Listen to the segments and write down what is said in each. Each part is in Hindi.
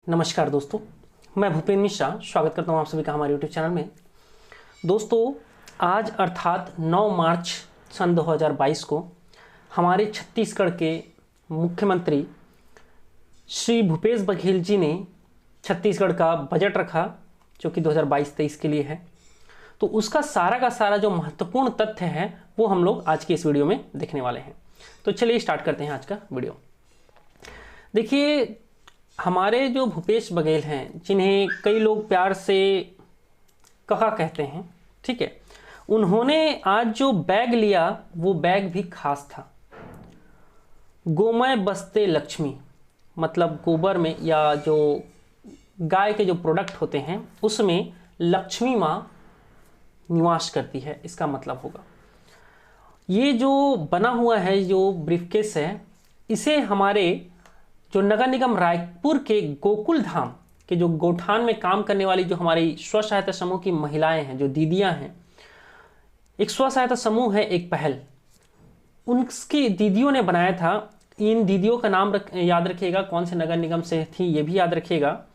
नमस्कार दोस्तों, मैं भूपेंद्र मिश्रा स्वागत करता हूं आप सभी का हमारे YouTube चैनल में। दोस्तों, आज अर्थात 9 मार्च सन 2022 को हमारे छत्तीसगढ़ के मुख्यमंत्री श्री भूपेश बघेल जी ने छत्तीसगढ़ का बजट रखा जो कि 2022-23 के लिए है। तो उसका सारा का सारा जो महत्वपूर्ण तथ्य है वो हम लोग आज के इस वीडियो में देखने वाले हैं। तो चलिए स्टार्ट करते हैं आज का वीडियो। देखिए, हमारे जो भूपेश बघेल हैं, जिन्हें कई लोग प्यार से कका कहते हैं, ठीक है, उन्होंने आज जो बैग लिया वो बैग भी खास था। गोमय बस्ते लक्ष्मी, मतलब गोबर में या जो गाय के जो प्रोडक्ट होते हैं उसमें लक्ष्मी माँ निवास करती है, इसका मतलब होगा। ये जो बना हुआ है जो ब्रीफकेस है, इसे हमारे जो नगर निगम रायपुर के गोकुल धाम के जो गोठान में काम करने वाली जो हमारी स्व सहायता समूह की महिलाएं हैं, जो दीदियां हैं, एक स्व सहायता समूह है एक पहल, उनकी दीदियों ने बनाया था। इन दीदियों का नाम याद रखिएगा, कौन से नगर निगम से थी ये भी याद रखिएगा।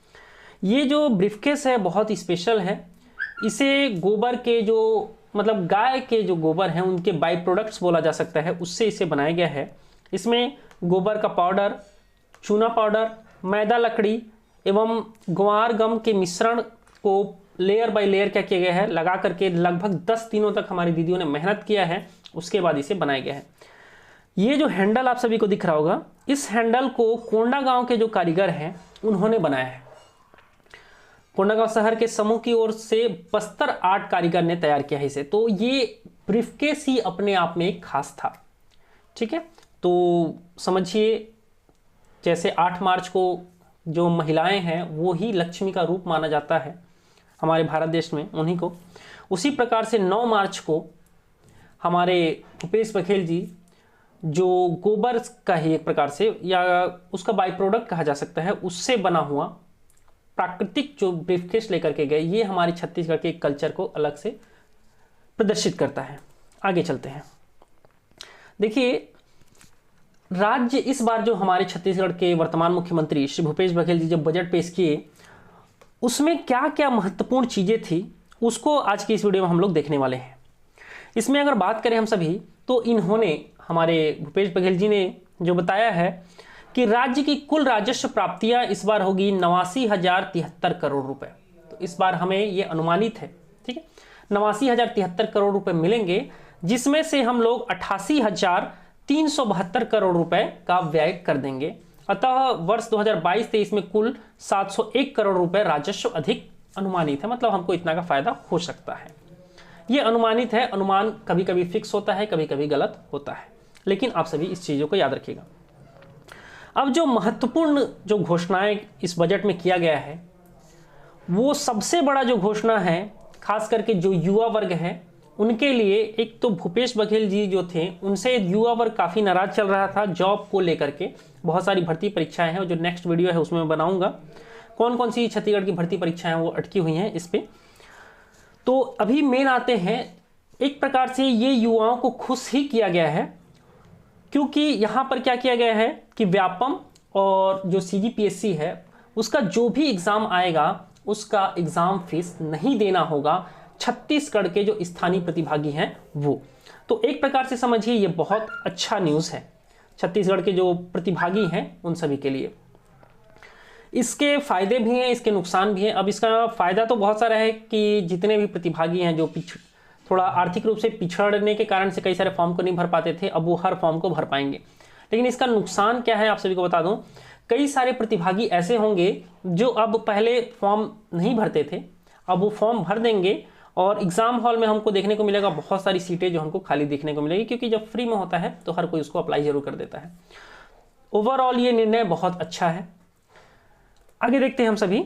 ये जो ब्रीफकेस है बहुत स्पेशल है। इसे गोबर के जो मतलब गाय के जो गोबर हैं उनके बाई प्रोडक्ट्स बोला जा सकता है, उससे इसे बनाया गया है। इसमें गोबर का पाउडर, चूना पाउडर, मैदा लकड़ी एवं ग्वार गम के मिश्रण को लेयर बाय लेयर क्या किया गया है, लगा करके लगभग 10 दिनों तक हमारी दीदियों ने मेहनत किया है। उसके बाद इसे बनाया गया है। ये जो हैंडल आप सभी को दिख रहा होगा, इस हैंडल को कोंडा गांव के जो कारीगर हैं उन्होंने बनाया है। कोंडा गांव शहर के समूह की ओर से बस्तर आर्ट कारीगर ने तैयार किया है इसे। तो ये ब्रीफकेस ही अपने आप में एक खास था, ठीक है। तो समझिए, जैसे 8 मार्च को जो महिलाएं हैं वो ही लक्ष्मी का रूप माना जाता है हमारे भारत देश में, उन्हीं को, उसी प्रकार से 9 मार्च को हमारे भूपेश बघेल जी जो गोबर का ही एक प्रकार से या उसका बाई प्रोडक्ट कहा जा सकता है, उससे बना हुआ प्राकृतिक जो ब्रीफकेस लेकर के गए, ये हमारे छत्तीसगढ़ के कल्चर को अलग से प्रदर्शित करता है। आगे चलते हैं। देखिए, राज्य इस बार जो हमारे छत्तीसगढ़ के वर्तमान मुख्यमंत्री श्री भूपेश बघेल जी जब बजट पेश किए, उसमें क्या क्या महत्वपूर्ण चीजें थी उसको आज की इस वीडियो में हम लोग देखने वाले हैं। इसमें अगर बात करें हम सभी, तो इन्होंने, हमारे भूपेश बघेल जी ने जो बताया है कि राज्य की कुल राजस्व प्राप्तियां इस बार होगी 89,073 करोड़ रुपए। तो इस बार हमें ये अनुमानित है, ठीक है, 89,073 करोड़ रुपए मिलेंगे, जिसमें से हम लोग 88,372 करोड़ रुपए का व्यय कर देंगे। अतः वर्ष 2022-23 में कुल 701 करोड़ रुपए राजस्व अधिक अनुमानित है। मतलब हमको इतना का फायदा हो सकता है। यह अनुमानित है, अनुमान कभी कभी फिक्स होता है, कभी कभी गलत होता है, लेकिन आप सभी इस चीजों को याद रखिएगा। अब जो महत्वपूर्ण जो घोषणाएं इस बजट में किया गया है, वो सबसे बड़ा जो घोषणा है, खास करके जो युवा वर्ग है उनके लिए, एक तो भूपेश बघेल जी जो थे उनसे युवा वर्ग काफ़ी नाराज चल रहा था जॉब को लेकर के। बहुत सारी भर्ती परीक्षाएं हैं, और जो नेक्स्ट वीडियो है उसमें मैं बनाऊंगा कौन कौन सी छत्तीसगढ़ की भर्ती परीक्षाएं वो अटकी हुई हैं इस पे। तो अभी मेन आते हैं, एक प्रकार से ये युवाओं को खुश ही किया गया है, क्योंकि यहाँ पर क्या किया गया है कि व्यापम और जो CGPSC है उसका जो भी एग्ज़ाम आएगा उसका एग्ज़ाम फीस नहीं देना होगा छत्तीसगढ़ के जो स्थानीय प्रतिभागी हैं वो। तो एक प्रकार से समझिए ये बहुत अच्छा न्यूज़ है छत्तीसगढ़ के जो प्रतिभागी हैं उन सभी के लिए। इसके फायदे भी हैं, इसके नुकसान भी हैं। अब इसका फायदा तो बहुत सारा है कि जितने भी प्रतिभागी हैं जो थोड़ा आर्थिक रूप से पिछड़ने के कारण से कई सारे फॉर्म को नहीं भर पाते थे, अब वो हर फॉर्म को भर पाएंगे। लेकिन इसका नुकसान क्या है आप सभी को बता दूं, कई सारे प्रतिभागी ऐसे होंगे जो अब पहले फॉर्म नहीं भरते थे, अब वो फॉर्म भर देंगे और एग्जाम हॉल में हमको देखने को मिलेगा बहुत सारी सीटें जो हमको खाली देखने को मिलेगी, क्योंकि जब फ्री में होता है तो हर कोई उसको अप्लाई जरूर कर देता है। ओवरऑल ये निर्णय बहुत अच्छा है। आगे देखते हैं हम सभी।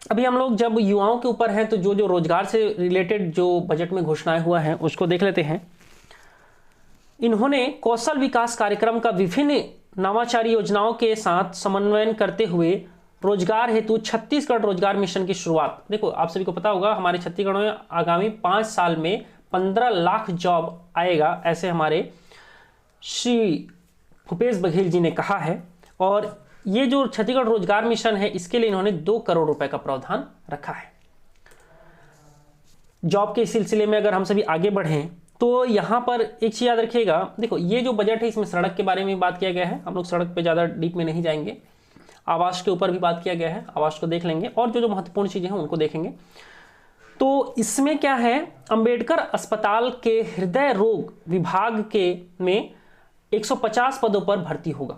अभी हम लोग जब युवाओं के ऊपर हैं तो जो जो रोजगार से रिलेटेड जो बजट में घोषणाएं हुआ है उसको देख लेते हैं। इन्होंने कौशल विकास कार्यक्रम का विभिन्न नवाचारी योजनाओं के साथ समन्वयन करते हुए रोजगार हेतु छत्तीसगढ़ रोजगार मिशन की शुरुआत। देखो, आप सभी को पता होगा हमारे छत्तीसगढ़ में आगामी 5 साल में 15 लाख जॉब आएगा, ऐसे हमारे श्री भूपेश बघेल जी ने कहा है। और ये जो छत्तीसगढ़ रोजगार मिशन है इसके लिए इन्होंने 2 करोड़ रुपए का प्रावधान रखा है। जॉब के सिलसिले में अगर हम सभी आगे बढ़ें तो यहाँ पर एक चीज याद रखिएगा, देखो ये जो बजट है इसमें सड़क के बारे में बात किया गया है, हम लोग सड़क पे ज़्यादा डीप में नहीं जाएंगे। आवास के ऊपर भी बात किया गया है, आवास को देख लेंगे और जो जो महत्वपूर्ण चीज़ें हैं उनको देखेंगे। तो इसमें क्या है, अंबेडकर अस्पताल के हृदय रोग विभाग के में 150 पदों पर भर्ती होगा।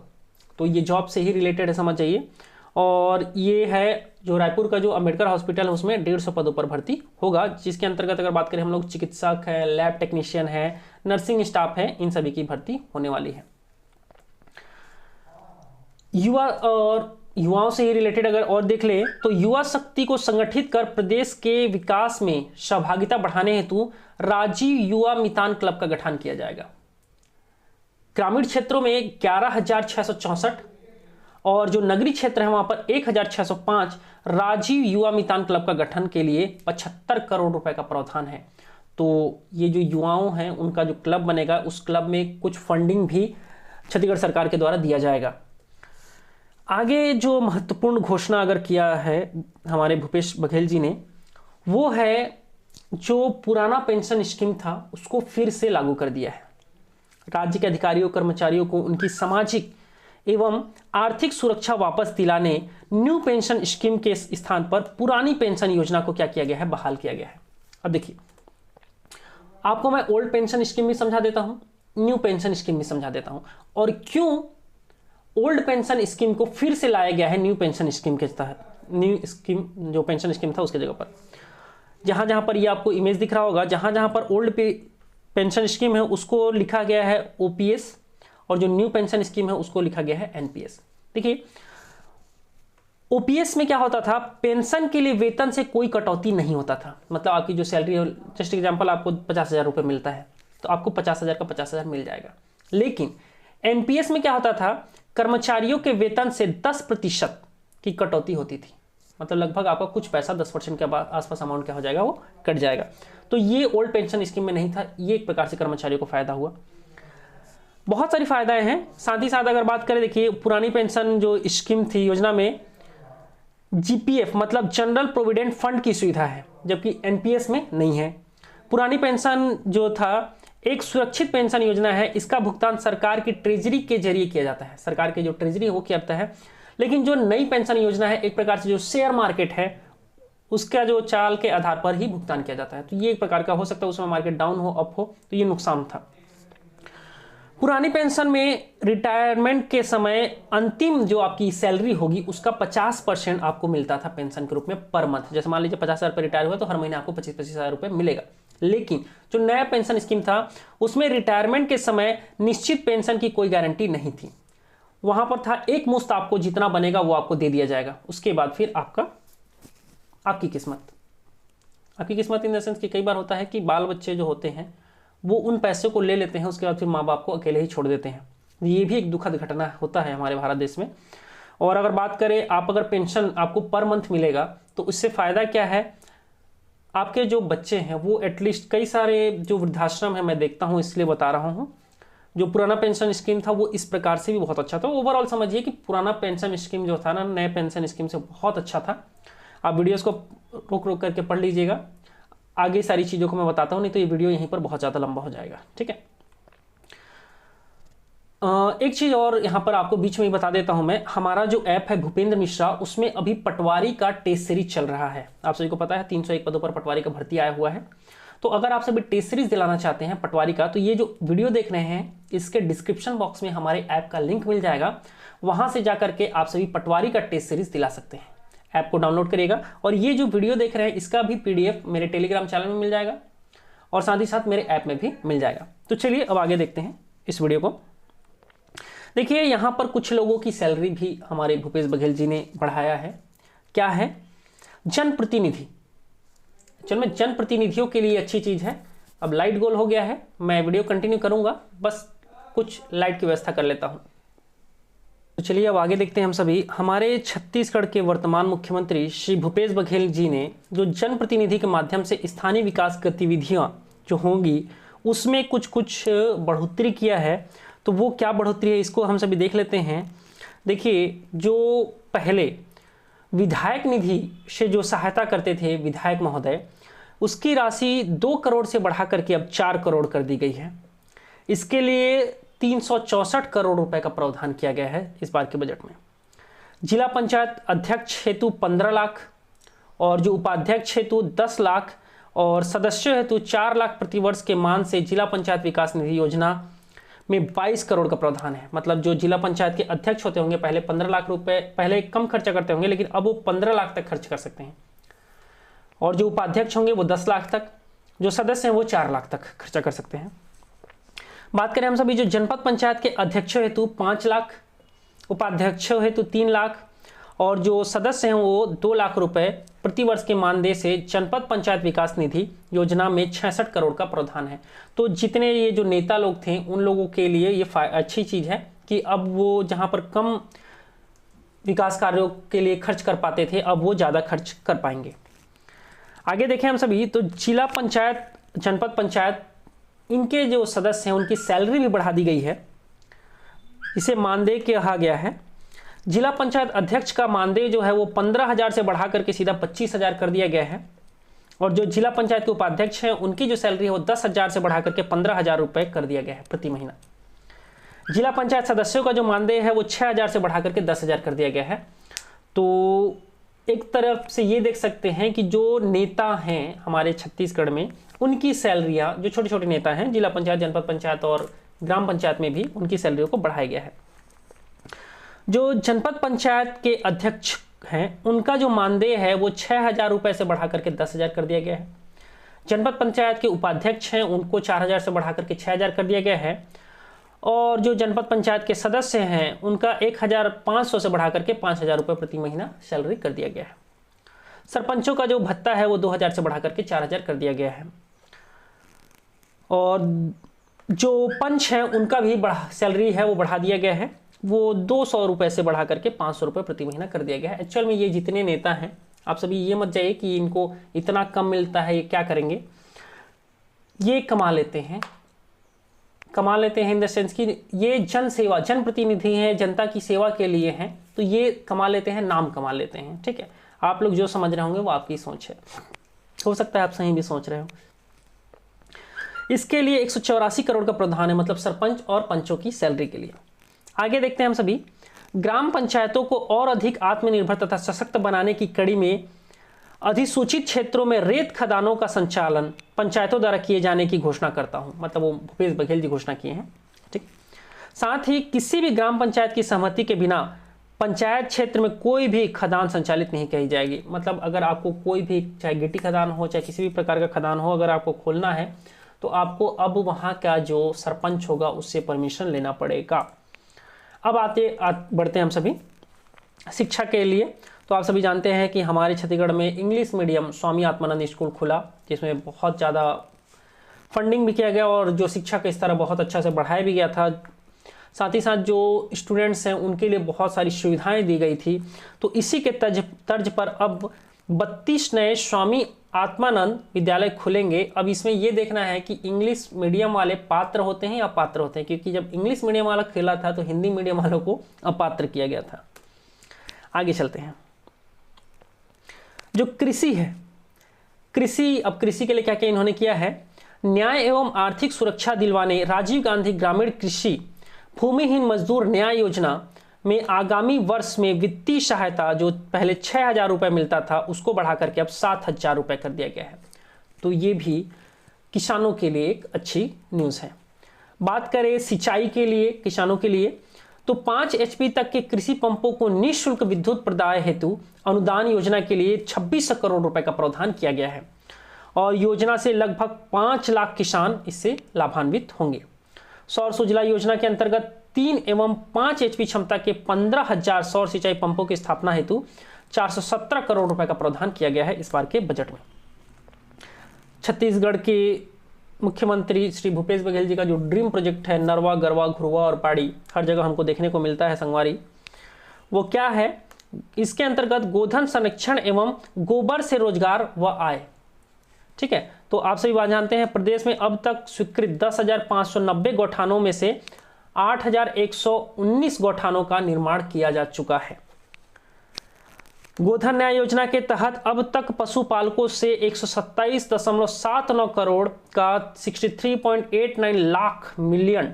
तो ये जॉब से ही रिलेटेड है, समझ जाइए। और ये है जो रायपुर का जो अंबेडकर हॉस्पिटल है उसमें 150 पदों पर भर्ती होगा, जिसके अंतर्गत अगर बात करें हम लोग चिकित्सक है, लैब टेक्नीशियन है, नर्सिंग स्टाफ है, इन सभी की भर्ती होने वाली है। युवा और युवाओं से ही रिलेटेड अगर और देख ले तो युवा शक्ति को संगठित कर प्रदेश के विकास में सहभागिता बढ़ाने हेतु राजीव युवा मितान क्लब का गठन किया जाएगा। ग्रामीण क्षेत्रों में 11,664 और जो नगरीय क्षेत्र है वहां पर 1,605 राजीव युवा मितान क्लब का गठन के लिए 75 करोड़ रुपए का प्रावधान है। तो ये जो युवाओं हैं उनका जो क्लब बनेगा उस क्लब में कुछ फंडिंग भी छत्तीसगढ़ सरकार के द्वारा दिया जाएगा। आगे जो महत्वपूर्ण घोषणा अगर किया है हमारे भूपेश बघेल जी ने, वो है जो पुराना पेंशन स्कीम था उसको फिर से लागू कर दिया है। राज्य के अधिकारियों कर्मचारियों को उनकी सामाजिक एवं आर्थिक सुरक्षा वापस दिलाने न्यू पेंशन स्कीम के स्थान पर पुरानी पेंशन योजना को क्या किया गया है, बहाल किया गया है। अब देखिए आपको मैं ओल्ड पेंशन स्कीम भी समझा देता हूं, न्यू पेंशन स्कीम भी समझा देता हूं और क्यों ओल्ड पेंशन स्कीम को फिर से लाया गया है न्यू पेंशन स्कीम के तहत। न्यू स्कीम जो पेंशन स्कीम था उसके जगह पर जहां जहां पर ये आपको इमेज दिख रहा होगा, जहां जहां पर ओल्ड पेंशन स्कीम है उसको लिखा गया है ओपीएस और जो न्यू पेंशन स्कीम है उसको लिखा गया है एनपीएस। देखिए ओपीएस में क्या होता था, पेंशन के लिए वेतन से कोई कटौती नहीं होता था। मतलब आपकी जो सैलरी है, जस्ट एग्जांपल आपको 50,000 रुपये मिलता है तो आपको 50,000 का 50,000 मिल जाएगा। लेकिन एनपीएस में क्या होता था, कर्मचारियों के वेतन से 10% की कटौती होती थी। मतलब लगभग आपका कुछ पैसा 10% के आसपास अमाउंट क्या हो जाएगा, वो कट जाएगा। तो ये ओल्ड पेंशन स्कीम में नहीं था, ये एक प्रकार से कर्मचारियों को फायदा हुआ। बहुत सारी फायदाएं हैं। साथ ही साथ अगर बात करें, देखिए पुरानी पेंशन जो स्कीम थी योजना में जीपीएफ मतलब जनरल प्रोविडेंट फंड की सुविधा है, जबकि एनपीएस में नहीं है। पुरानी पेंशन जो था एक सुरक्षित पेंशन योजना है, इसका भुगतान सरकार की ट्रेजरी के जरिए किया जाता है, सरकार के जो ट्रेजरी है वो करता है। लेकिन जो नई पेंशन योजना है एक प्रकार से जो शेयर मार्केट है उसका जो चाल के आधार पर ही भुगतान किया जाता है। तो ये एक प्रकार का हो सकता है उसमें मार्केट डाउन हो अप हो तो ये नुकसान था। पुरानी पेंशन में रिटायरमेंट के समय अंतिम जो आपकी सैलरी होगी उसका 50% आपको मिलता था पेंशन के रूप में पर मंथ। जैसे मान लीजिए 50,000 पर रिटायर हुआ तो हर महीने आपको 25,000 रुपये मिलेगा। लेकिन जो नया पेंशन स्कीम था उसमें रिटायरमेंट के समय निश्चित पेंशन की कोई गारंटी नहीं थी। वहां पर था एक मुश्त आपको जितना बनेगा वो आपको दे दिया जाएगा, उसके बाद फिर आपकी किस्मत इन द सेंस कि कई बार होता है कि बाल बच्चे जो होते हैं वो उन पैसों को ले लेते हैं, उसके बाद फिर माँ बाप को अकेले ही छोड़ देते हैं। ये भी एक दुखद घटना होता है हमारे भारत देश में। और अगर बात करें आप अगर पेंशन आपको पर मंथ मिलेगा तो उससे फ़ायदा क्या है, आपके जो बच्चे हैं वो एटलीस्ट, कई सारे जो वृद्धाश्रम है मैं देखता हूँ इसलिए बता रहा हूँ, जो पुराना पेंशन स्कीम था वो इस प्रकार से भी बहुत अच्छा था। ओवरऑल समझिए कि पुराना पेंशन स्कीम जो था ना नए पेंशन स्कीम से बहुत अच्छा था। आप वीडियोस को रोक करके पढ़ लीजिएगा, आगे सारी चीज़ों को मैं बताता हूँ, नहीं तो ये वीडियो यहीं पर बहुत ज़्यादा लंबा हो जाएगा। ठीक है, एक चीज़ और यहाँ पर आपको बीच में ही बता देता हूँ मैं, हमारा जो ऐप है भूपेंद्र मिश्रा उसमें अभी पटवारी का टेस्ट सीरीज चल रहा है। आप सभी को पता है 301 पदों पर पटवारी का भर्ती आया हुआ है। तो अगर आप सभी टेस्ट सीरीज दिलाना चाहते हैं पटवारी का तो ये जो वीडियो देख रहे हैं इसके डिस्क्रिप्शन बॉक्स में हमारे ऐप का लिंक मिल जाएगा, वहाँ से जा करके आप सभी पटवारी का टेस्ट सीरीज दिला सकते हैं। ऐप को डाउनलोड करिएगा और ये जो वीडियो देख रहे हैं इसका भी PDF मेरे टेलीग्राम चैनल में मिल जाएगा और साथ ही साथ मेरे ऐप में भी मिल जाएगा। तो चलिए अब आगे देखते हैं इस वीडियो को। देखिए यहाँ पर कुछ लोगों की सैलरी भी हमारे भूपेश बघेल जी ने बढ़ाया है। क्या है, जनप्रतिनिधि। चलो मैं जनप्रतिनिधियों के लिए अच्छी चीज़ है। अब लाइट गोल हो गया है, मैं वीडियो कंटिन्यू करूँगा, बस कुछ लाइट की व्यवस्था कर लेता हूँ। तो चलिए अब आगे देखते हैं हम सभी। हमारे छत्तीसगढ़ के वर्तमान मुख्यमंत्री श्री भूपेश बघेल जी ने जो जनप्रतिनिधि के माध्यम से स्थानीय विकास गतिविधियां जो होंगी उसमें कुछ बढ़ोतरी किया है। तो वो क्या बढ़ोतरी है इसको हम सभी देख लेते हैं। देखिए, जो पहले विधायक निधि से जो सहायता करते थे विधायक महोदय, उसकी राशि 2 करोड़ से बढ़ा करके अब 4 करोड़ कर दी गई है। इसके लिए 364 करोड़ रुपए का प्रावधान किया गया है इस बार के बजट में। जिला पंचायत अध्यक्ष हेतु 15 लाख और जो उपाध्यक्ष हेतु 10 लाख और सदस्यों हेतु 4 लाख प्रतिवर्ष के मान से जिला पंचायत विकास निधि योजना में 22 करोड़ का प्रावधान है। मतलब जो जिला पंचायत के अध्यक्ष होते होंगे पहले 15 लाख रुपए, पहले कम खर्चा करते होंगे, लेकिन अब वो 15 लाख तक खर्च कर सकते हैं। और जो उपाध्यक्ष होंगे वो 10 लाख तक, जो सदस्य हैं वो 4 लाख तक खर्चा कर सकते हैं। बात करें हम सभी जो जनपद पंचायत के अध्यक्षों हेतु 5 लाख, उपाध्यक्षों हेतु 3 लाख और जो सदस्य हैं वो 2 लाख रुपए प्रतिवर्ष के मानदेय से जनपद पंचायत विकास निधि योजना में 66 करोड़ का प्रावधान है। तो जितने ये जो नेता लोग थे उन लोगों के लिए ये अच्छी चीज़ है कि अब वो जहाँ पर कम विकास कार्यों के लिए खर्च कर पाते थे अब वो ज़्यादा खर्च कर पाएंगे। आगे देखें हम सभी तो जिला पंचायत, जनपद पंचायत, इनके जो सदस्य हैं उनकी सैलरी भी बढ़ा दी गई है। इसे मानदेय कहा गया है। जिला पंचायत अध्यक्ष का मानदेय जो है वो 15,000 से बढ़ा करके सीधा 25,000 कर दिया गया है। और जो जिला पंचायत के उपाध्यक्ष हैं उनकी जो सैलरी है वो 10,000 से बढ़ा करके 15,000 रुपये कर दिया गया है प्रति महीना। जिला पंचायत सदस्यों का जो मानदेय है वो 6,000 से बढ़ा करके 10,000 कर दिया गया है। तो एक तरफ से ये देख सकते हैं कि जो नेता हैं हमारे छत्तीसगढ़ में उनकी सैलरियाँ, जो छोटे छोटे नेता हैं जिला पंचायत, जनपद पंचायत और ग्राम पंचायत में भी उनकी सैलरियों को बढ़ाया गया है। जो जनपद पंचायत के अध्यक्ष हैं उनका जो मानदेय है वो 6,000 रुपये से बढ़ा करके 10,000 कर दिया गया है। जनपद पंचायत के उपाध्यक्ष हैं उनको 4,000 से बढ़ा करके 6,000 कर दिया गया है। और जो जनपद पंचायत के सदस्य हैं उनका 1,500 से बढ़ा करके 5,000 रुपये प्रति महीना सैलरी कर दिया गया है। सरपंचों का जो भत्ता है वो 2,000 से बढ़ा करके 4,000 कर दिया गया है। और जो पंच हैं उनका भी सैलरी है वो बढ़ा दिया गया है, वो 200 रुपये से बढ़ा करके 500 रुपये प्रति महीना कर दिया गया है। एक्चुअल में ये जितने नेता हैं आप सभी ये मत जाइए कि इनको इतना कम मिलता है, ये क्या करेंगे, ये कमा लेते हैं इन द सेंस कि ये जन सेवा, जनप्रतिनिधि हैं, जनता की सेवा के लिए हैं, तो ये कमा लेते हैं, नाम कमा लेते हैं। ठीक है, आप लोग जो समझ रहे होंगे वो आपकी सोच है, हो सकता है आप सही भी सोच रहे हो। इसके लिए 184 करोड़ का प्रावधान है, मतलब सरपंच और पंचों की सैलरी के लिए। आगे देखते हैं हम सभी ग्राम पंचायतों को और अधिक आत्मनिर्भर तथा सशक्त बनाने की कड़ी में अधिसूचित क्षेत्रों में रेत खदानों का संचालन पंचायतों द्वारा किए जाने की घोषणा करता हूं। मतलब वो भूपेश बघेल जी घोषणा किए हैं। ठीक, साथ ही किसी भी ग्राम पंचायत की सहमति के बिना पंचायत क्षेत्र में कोई भी खदान संचालित नहीं की जाएगी। मतलब अगर आपको कोई भी, चाहे गिट्टी खदान हो चाहे किसी भी प्रकार का खदान हो, अगर आपको खोलना है तो आपको अब वहाँ का जो सरपंच होगा उससे परमिशन लेना पड़ेगा। अब बढ़ते हैं हम सभी शिक्षा के लिए। तो आप सभी जानते हैं कि हमारे छत्तीसगढ़ में English medium Swami Atmanand school खुला, जिसमें बहुत ज़्यादा फंडिंग भी किया गया और जो शिक्षा का स्तर बहुत अच्छा से बढ़ाया भी गया था। साथ ही साथ जो स्टूडेंट्स हैं उनके लिए बहुत सारी सुविधाएं दी गई थी। तो इसी के तर्ज पर अब 32 नए स्वामी आत्मानंद विद्यालय खुलेंगे। अब इसमें यह देखना है कि इंग्लिश मीडियम वाले पात्र होते हैं या अपात्र होते हैं, क्योंकि जब इंग्लिश मीडियम वाला खेला था तो हिंदी मीडियम वालों को अपात्र किया गया था। आगे चलते हैं। जो कृषि है, अब कृषि के लिए क्या क्या इन्होंने किया है, न्याय एवं आर्थिक सुरक्षा दिलवाने राजीव गांधी ग्रामीण कृषि भूमिहीन मजदूर न्याय योजना में आगामी वर्ष में वित्तीय सहायता जो पहले 6,000 रुपये मिलता था उसको बढ़ा करके अब 7,000 रुपये कर दिया गया है। तो ये भी किसानों के लिए एक अच्छी न्यूज़ है। बात करें सिंचाई के लिए, किसानों के लिए, तो 5 HP तक के कृषि पंपों को निःशुल्क विद्युत प्रदाय हेतु अनुदान योजना के लिए 26 करोड़ रुपए का प्रावधान किया गया है और योजना से लगभग 5 लाख किसान इससे लाभान्वित होंगे। सौर सुजला योजना के अंतर्गत 3 एवं 5 HP क्षमता के 15,000 सौर सिंचाई पंपों की स्थापना हेतु 417 करोड़ रुपए का प्रावधान किया गया है इस बार के बजट में। छत्तीसगढ़ के मुख्यमंत्री श्री भूपेश बघेल जी का जो ड्रीम प्रोजेक्ट है, नरवा, गरवा, घुरवा और पाड़ी, हर जगह हमको देखने को मिलता है संगवारी, वो क्या है, इसके अंतर्गत गोधन संरक्षण एवं गोबर से रोजगार व आय। ठीक है, तो आप सभी बात जानते हैं प्रदेश में अब तक स्वीकृत 10,590 गौठानों में से 8,119 गौठानों का निर्माण किया जा चुका है। गोधन न्याय योजना के तहत अब तक पशुपालकों से 127.79 करोड़ का 63.89 लाख मिलियन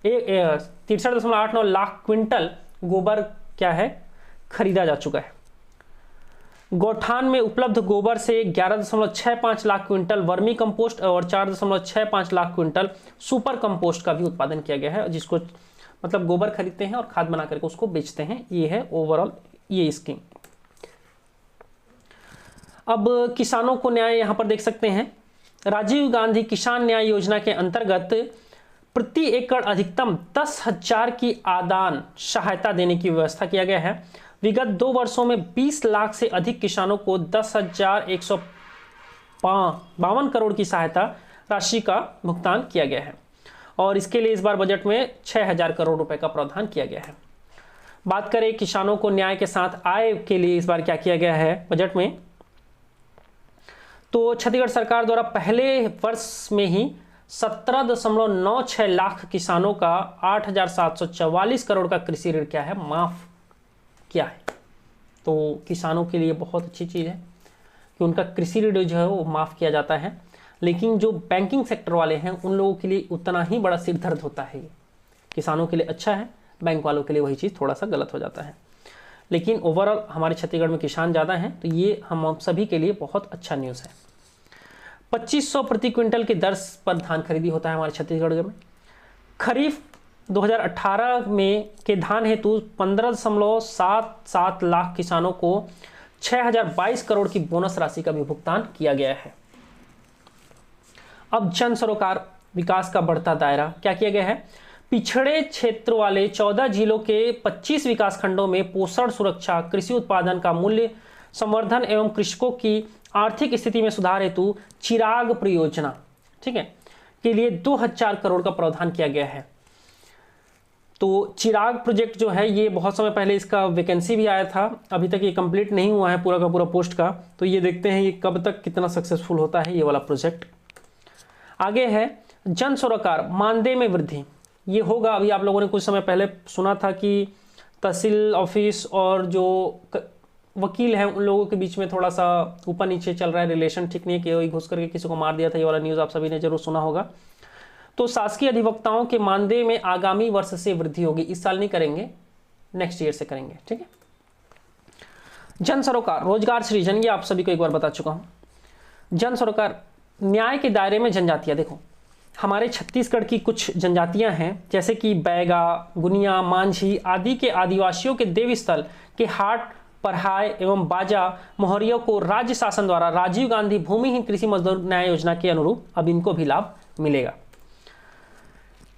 63.89 लाख क्विंटल गोबर क्या है खरीदा जा चुका है। गौठान में उपलब्ध गोबर से 11.65 लाख क्विंटल वर्मी कंपोस्ट और 4.65 लाख क्विंटल सुपर कंपोस्ट का भी उत्पादन किया गया है, जिसको मतलब गोबर खरीदते हैं और खाद बना करके उसको बेचते हैं। ये है ओवरऑल ये स्कीम। अब किसानों को न्याय यहां पर देख सकते हैं। राजीव गांधी किसान न्याय योजना के अंतर्गत प्रति एकड़ अधिकतम 10,000 की आदान सहायता देने की व्यवस्था किया गया है। विगत 2 वर्षों में 20 लाख से अधिक किसानों को 10,152 करोड़ की सहायता राशि का भुगतान किया गया है और इसके लिए इस बार बजट में 6,000 करोड़ रुपए का प्रावधान किया गया है। बात करें किसानों को न्याय के साथ आय के लिए इस बार क्या किया गया है बजट में, तो छत्तीसगढ़ सरकार द्वारा पहले वर्ष में ही 17.96 लाख किसानों का 8,744 करोड़ का कृषि ऋण क्या है माफ किया है। तो किसानों के लिए बहुत अच्छी चीज़ है कि उनका कृषि ऋण जो है वो माफ़ किया जाता है, लेकिन जो बैंकिंग सेक्टर वाले हैं उन लोगों के लिए उतना ही बड़ा सिर दर्द होता है। किसानों के लिए अच्छा है, बैंक वालों के लिए वही चीज़ थोड़ा सा गलत हो जाता है। लेकिन ओवरऑल हमारे छत्तीसगढ़ में किसान ज़्यादा हैं, तो ये हम सभी के लिए बहुत अच्छा न्यूज़ है। 2500 प्रति क्विंटल की दर पर धान खरीदी होता है हमारे छत्तीसगढ़ में। खरीफ 2018 में के धान हेतु 15.77 लाख किसानों को 6,022 करोड़ की बोनस राशि का भी भुगतान किया गया है। अब जन सरोकार विकास का बढ़ता दायरा क्या किया गया है। पिछड़े क्षेत्र वाले 14 जिलों के 25 विकास खंडों में पोषण सुरक्षा, कृषि उत्पादन का मूल्य संवर्धन एवं कृषकों की आर्थिक स्थिति में सुधार हेतु चिराग परियोजना ठीक है के लिए 2,000 करोड़ का प्रावधान किया गया है। तो चिराग प्रोजेक्ट जो है ये बहुत समय पहले इसका वैकेंसी भी आया था, अभी तक ये कंप्लीट नहीं हुआ है पूरा का पूरा पोस्ट का, तो ये देखते हैं ये कब तक कितना सक्सेसफुल होता है ये वाला प्रोजेक्ट। आगे है जन सरोकार मानदेय में वृद्धि, ये होगा। अभी आप लोगों ने कुछ समय पहले सुना था कि तहसील ऑफिस और जो वकील हैं उन लोगों के बीच में थोड़ा सा ऊपर नीचे चल रहा है, रिलेशन ठीक नहीं है कि वही घुस करके किसी को मार दिया था, ये वाला न्यूज़ आप सभी ने जरूर सुना होगा। तो शासकीय अधिवक्ताओं के मानदेय में आगामी वर्ष से वृद्धि होगी, इस साल नहीं करेंगे, नेक्स्ट ईयर से करेंगे ठीक है। जन सरोकार रोजगार सृजन, ये आप सभी को एक बार बता चुका हूं। जन सरोकार न्याय के दायरे में जनजातियां, देखो हमारे छत्तीसगढ़ की कुछ जनजातियां हैं जैसे कि बैगा, गुनिया, मांझी आदि के आदिवासियों के देव स्थल के हाट, पढ़ाई एवं बाजा मोहरियों को राज्य शासन द्वारा राजीव गांधी भूमिहीन कृषि मजदूर न्याय योजना के अनुरूप अब इनको भी लाभ मिलेगा।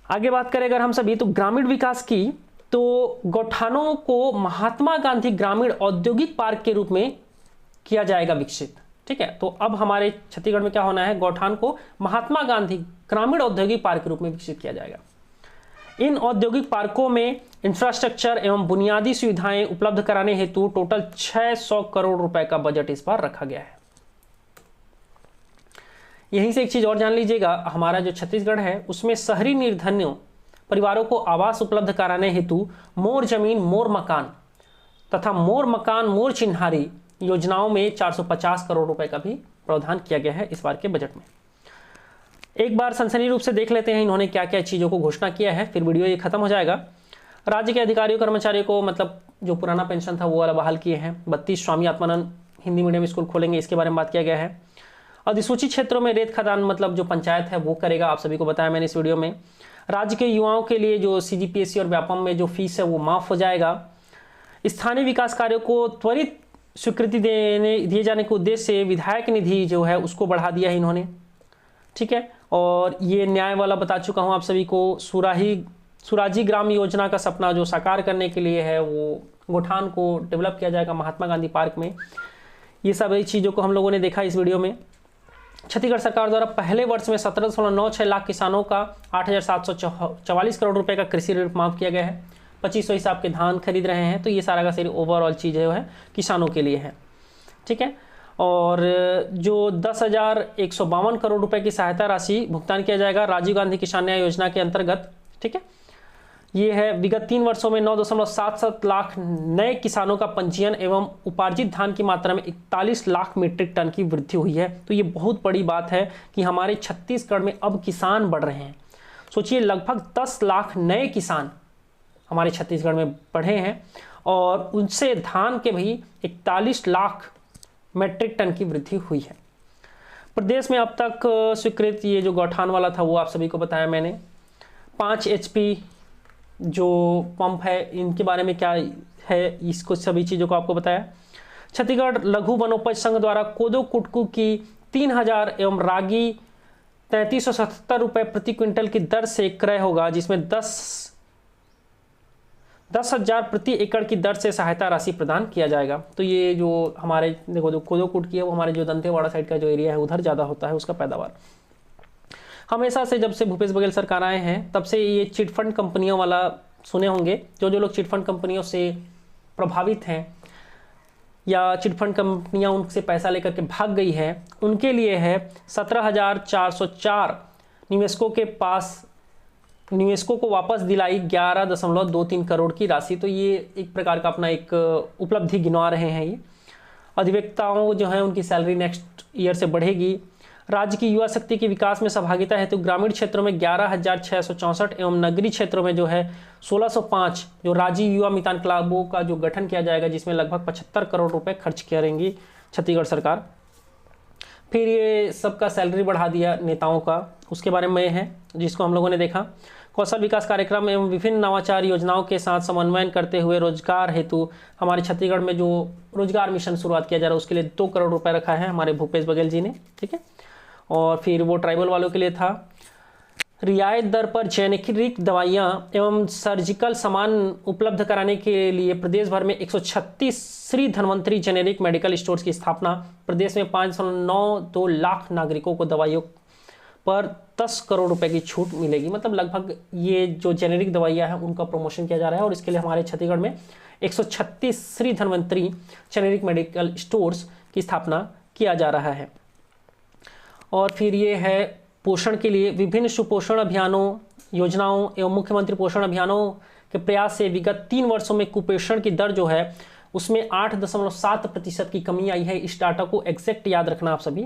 आगे बात करें अगर हम सभी तो ग्रामीण विकास की, तो गौठानों को महात्मा गांधी ग्रामीण औद्योगिक पार्क के रूप में किया जाएगा विकसित ठीक है। तो अब हमारे छत्तीसगढ़ में क्या होना है, गौठान को महात्मा गांधी ग्रामीण औद्योगिक पार्क के रूप में विकसित किया जाएगा। इन औद्योगिक पार्कों में इंफ्रास्ट्रक्चर एवं बुनियादी सुविधाएं उपलब्ध कराने हेतु टोटल 600 करोड़ रुपए का बजट इस बार रखा गया है। यहीं से एक चीज और जान लीजिएगा, हमारा जो छत्तीसगढ़ है उसमें शहरी निर्धनियों परिवारों को आवास उपलब्ध कराने हेतु मोर जमीन मोर मकान तथा मोर मकान मोर चिन्हारी योजनाओं में 450 करोड़ रुपए का भी प्रावधान किया गया है इस बार के बजट में। एक बार सनसनी रूप से देख लेते हैं इन्होंने क्या क्या चीज़ों को घोषणा किया है, फिर वीडियो ये खत्म हो जाएगा। राज्य के अधिकारियों कर्मचारियों को मतलब जो पुराना पेंशन था वो वाला बहाल किए हैं। 32 स्वामी आत्मानंद हिंदी मीडियम स्कूल खोलेंगे, इसके बारे में बात किया गया है। अधिसूचित क्षेत्रों में रेत खदान मतलब जो पंचायत है वो करेगा, आप सभी को बताया मैंने इस वीडियो में। राज्य के युवाओं के लिए जो CGPSC और व्यापम में जो फीस है वो माफ़ हो जाएगा। स्थानीय विकास कार्यों को त्वरित स्वीकृति दिए जाने के उद्देश्य से विधायक निधि जो है उसको बढ़ा दिया है इन्होंने ठीक है। और ये न्याय वाला बता चुका हूँ आप सभी को। सुराजी ग्राम योजना का सपना जो साकार करने के लिए है वो गौठान को डेवलप किया जाएगा महात्मा गांधी पार्क में। ये सब चीज़ों को हम लोगों ने देखा इस वीडियो में। छत्तीसगढ़ सरकार द्वारा पहले वर्ष में 17.96 लाख किसानों का 8,744 करोड़ रुपए का कृषि ऋण माफ किया गया है। 2500 हिसाब के धान खरीद रहे हैं, तो ये सारा का सारी ओवरऑल चीज़ है किसानों के लिए है ठीक है। और जो 10,152 करोड़ रुपए की सहायता राशि भुगतान किया जाएगा राजीव गांधी किसान न्याय योजना के अंतर्गत ठीक है। ये है विगत 3 वर्षों में 9.77 लाख नए किसानों का पंजीयन एवं उपार्जित धान की मात्रा में 41 लाख मीट्रिक टन की वृद्धि हुई है। तो ये बहुत बड़ी बात है कि हमारे छत्तीसगढ़ में अब किसान बढ़ रहे हैं। सोचिए, लगभग 10 लाख नए किसान हमारे छत्तीसगढ़ में बढ़े हैं और उनसे धान के भी 41 लाख मीट्रिक टन की वृद्धि हुई है। प्रदेश में अब तक स्वीकृत ये जो गौठान वाला था वो आप सभी को बताया मैंने। 5 HP जो पंप है इनके बारे में क्या है, इसको सभी चीज़ों को आपको बताया। छत्तीसगढ़ लघु वनोपज संघ द्वारा कोदो कुटकू की 3000 एवं रागी 3377 रुपये प्रति क्विंटल की दर से क्रय होगा, जिसमें 10,000 प्रति एकड़ की दर से सहायता राशि प्रदान किया जाएगा। तो ये जो हमारे देखो जो कोदो कुटकी है वो हमारे जो दंतेवाड़ा साइड का जो एरिया है उधर ज़्यादा होता है उसका पैदावार। हमेशा से जब से भूपेश बघेल सरकार आए हैं तब से ये चिटफंड कंपनियों वाला सुने होंगे। जो लोग चिटफंड कंपनियों से प्रभावित हैं या चिटफंड कंपनियां उनसे पैसा लेकर के भाग गई है, उनके लिए है 17,404 निवेशकों के पास निवेशकों को वापस दिलाई 11.23 करोड़ की राशि। तो ये एक प्रकार का अपना एक उपलब्धि गिनवा रहे हैं। ये अधिवक्ताओं जो हैं उनकी सैलरी नेक्स्ट ईयर से बढ़ेगी। राज्य की युवा शक्ति के विकास में सहभागिता हेतु ग्रामीण क्षेत्रों में 11,664 एवं नगरीय क्षेत्रों में जो है 1605 जो राज्य युवा मितान क्लबों का जो गठन किया जाएगा, जिसमें लगभग 75 करोड़ रुपए खर्च करेंगी छत्तीसगढ़ सरकार। फिर ये सबका सैलरी बढ़ा दिया नेताओं का, उसके बारे में है जिसको हम लोगों ने देखा। कौशल विकास कार्यक्रम एवं विभिन्न नवाचार योजनाओं के साथ समन्वय करते हुए रोजगार हेतु हमारे छत्तीसगढ़ में जो रोजगार मिशन शुरुआत किया जा रहा है उसके लिए 2 करोड़ रुपए रखा है हमारे भूपेश बघेल जी ने, ठीक है। और फिर वो ट्राइबल वालों के लिए था रियायत दर पर जेनेरिक दवाइयाँ एवं सर्जिकल सामान उपलब्ध कराने के लिए प्रदेश भर में 136 Shri Dhanvantari generic medical stores की स्थापना। प्रदेश में 509 लाख नागरिकों को दवाइयों पर 10 करोड़ रुपए की छूट मिलेगी। मतलब लगभग ये जो जेनेरिक दवाइयाँ हैं उनका प्रमोशन किया जा रहा है और इसके लिए हमारे छत्तीसगढ़ में 136 Shri Dhanvantari generic medical stores की स्थापना किया जा रहा है। और फिर ये है पोषण के लिए विभिन्न सुपोषण अभियानों योजनाओं एवं मुख्यमंत्री पोषण अभियानों के प्रयास से विगत 3 वर्षों में कुपोषण की दर जो है उसमें 8.7% की कमी आई है। इस डाटा को एग्जैक्ट याद रखना आप सभी,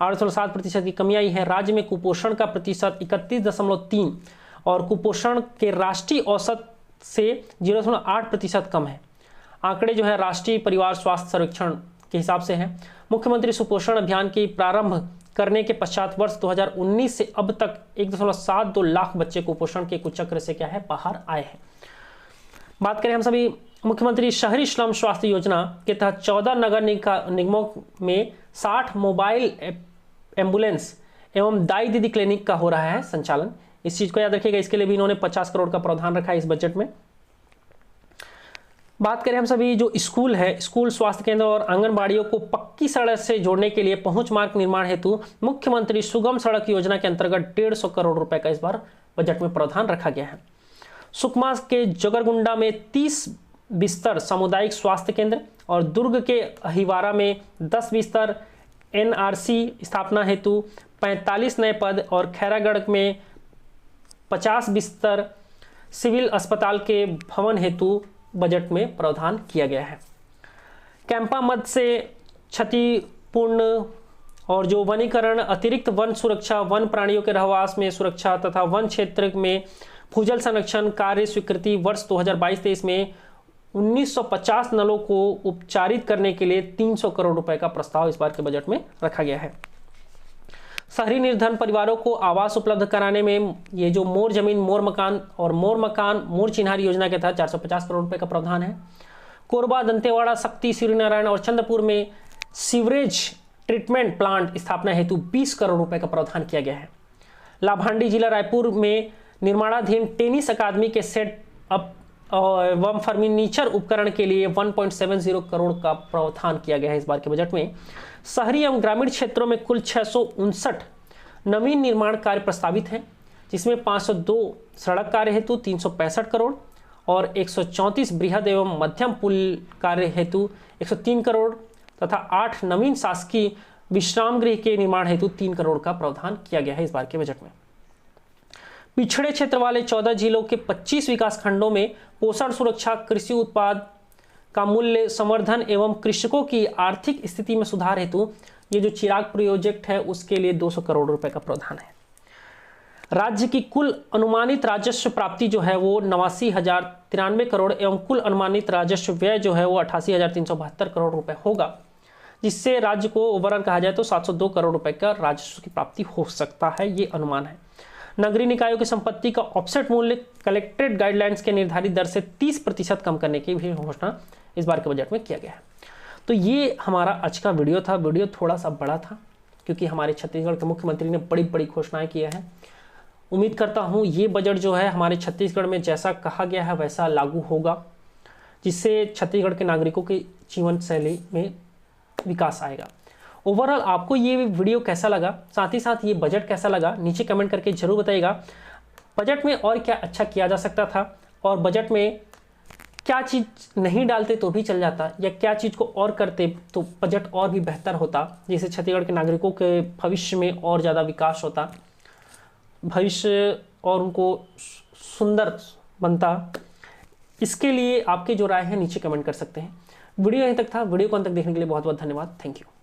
8.7% की कमी आई है। राज्य में कुपोषण का प्रतिशत 31.3 और कुपोषण के राष्ट्रीय औसत से 0.8% कम है। आंकड़े जो है राष्ट्रीय परिवार स्वास्थ्य सर्वेक्षण के हिसाब से है। मुख्यमंत्री सुपोषण अभियान की प्रारंभ करने के पश्चात वर्ष 2019 से अब तक 1.72 लाख बच्चे कुपोषण के कुचक्र से क्या है बाहर आए हैं। बात करें हम सभी मुख्यमंत्री शहरी श्रम स्वास्थ्य योजना के तहत 14 नगर निगमों में 60 मोबाइल एम्बुलेंस एवं दाई दीदी क्लिनिक का हो रहा है संचालन। इस चीज को याद रखिएगा, इसके लिए भी इन्होंने 50 करोड़ का प्रावधान रखा है इस बजट में। बात करें हम सभी जो स्कूल है, स्कूल स्वास्थ्य केंद्र और आंगनबाड़ियों को पक्की सड़क से जोड़ने के लिए पहुंच मार्ग निर्माण हेतु मुख्यमंत्री सुगम सड़क योजना के अंतर्गत 150 करोड़ रुपए का इस बार बजट में प्रावधान रखा गया है। सुकमा के जगरगुंडा में 30 बिस्तर सामुदायिक स्वास्थ्य केंद्र और दुर्ग के अहिवारा में 10 बिस्तर NRC स्थापना हेतु 45 नए पद और खैरागढ़ में 50 बिस्तर सिविल अस्पताल के भवन हेतु बजट में प्रावधान किया गया है। कैंपा मद से क्षतिपूर्ण और जो वनीकरण, अतिरिक्त वन सुरक्षा, वन प्राणियों के रहवास में सुरक्षा तथा वन क्षेत्र में भूजल संरक्षण कार्य स्वीकृति वर्ष 2022-23 में 1950 नलों को उपचारित करने के लिए 300 करोड़ रुपए का प्रस्ताव इस बार के बजट में रखा गया है। शहरी निर्धन परिवारों को आवास उपलब्ध कराने में ये जो मोर जमीन मोर मकान और मोर चिन्हारी योजना के तहत 450 करोड़ रुपए का प्रावधान है। कोरबा, दंतेवाड़ा, शक्ति, सूर्यनारायण और चंद्रपुर में सीवरेज ट्रीटमेंट प्लांट स्थापना हेतु 20 करोड़ रुपए का प्रावधान किया गया है। लाभांडी जिला रायपुर में निर्माणाधीन टेनिस अकादमी के सेट अप एवं फर्नीचर उपकरण के लिए 1.70 करोड़ का प्रावधान किया गया है इस बार के बजट में। शहरी एवं ग्रामीण क्षेत्रों में कुल 659 नवीन निर्माण कार्य प्रस्तावित हैं, जिसमें 502 सड़क कार्य हेतु 365 करोड़ और 134 बृहद एवं मध्यम पुल कार्य हेतु 103 करोड़ तथा 8 नवीन शासकीय विश्राम गृह के निर्माण हेतु 3 करोड़ का प्रावधान किया गया है इस बार के बजट में। पिछड़े क्षेत्र वाले 14 जिलों के 25 विकास खंडों में पोषण सुरक्षा, कृषि उत्पाद का मूल्य संवर्धन एवं कृषकों की आर्थिक स्थिति में सुधार हेतु ये जो चिराग प्रोजेक्ट है उसके लिए 200 करोड़ रुपए का प्रावधान है। राज्य की कुल अनुमानित राजस्व प्राप्ति जो है वो 89,093 करोड़ एवं कुल अनुमानित राजस्व व्यय जो है वो 88,372 करोड़ रुपए होगा, जिससे राज्य को ओवरऑल कहा जाए तो 702 करोड़ रुपए का राजस्व की प्राप्ति हो सकता है, ये अनुमान है। नगरीय निकायों की संपत्ति का ऑफसेट मूल्य कलेक्टेड गाइडलाइंस के निर्धारित दर से 30% कम करने की भी घोषणा इस बार के बजट में किया गया है। तो ये हमारा आज का वीडियो था। वीडियो थोड़ा सा बड़ा था क्योंकि हमारे छत्तीसगढ़ के मुख्यमंत्री ने बड़ी बड़ी घोषणाएं की हैं। उम्मीद करता हूँ ये बजट जो है हमारे छत्तीसगढ़ में जैसा कहा गया है वैसा लागू होगा, जिससे छत्तीसगढ़ के नागरिकों की जीवन शैली में विकास आएगा। ओवरऑल आपको ये वीडियो कैसा लगा, साथ ही साथ ये बजट कैसा लगा, नीचे कमेंट करके जरूर बताइएगा। बजट में और क्या अच्छा किया जा सकता था और बजट में क्या चीज़ नहीं डालते तो भी चल जाता, या क्या चीज़ को और करते तो बजट और भी बेहतर होता, जिससे छत्तीसगढ़ के नागरिकों के भविष्य में और ज़्यादा विकास होता, भविष्य और उनको सुंदर बनता। इसके लिए आपके जो राय है नीचे कमेंट कर सकते हैं। वीडियो यहीं तक था। वीडियो को अंत तक देखने के लिए बहुत बहुत धन्यवाद। Thank you.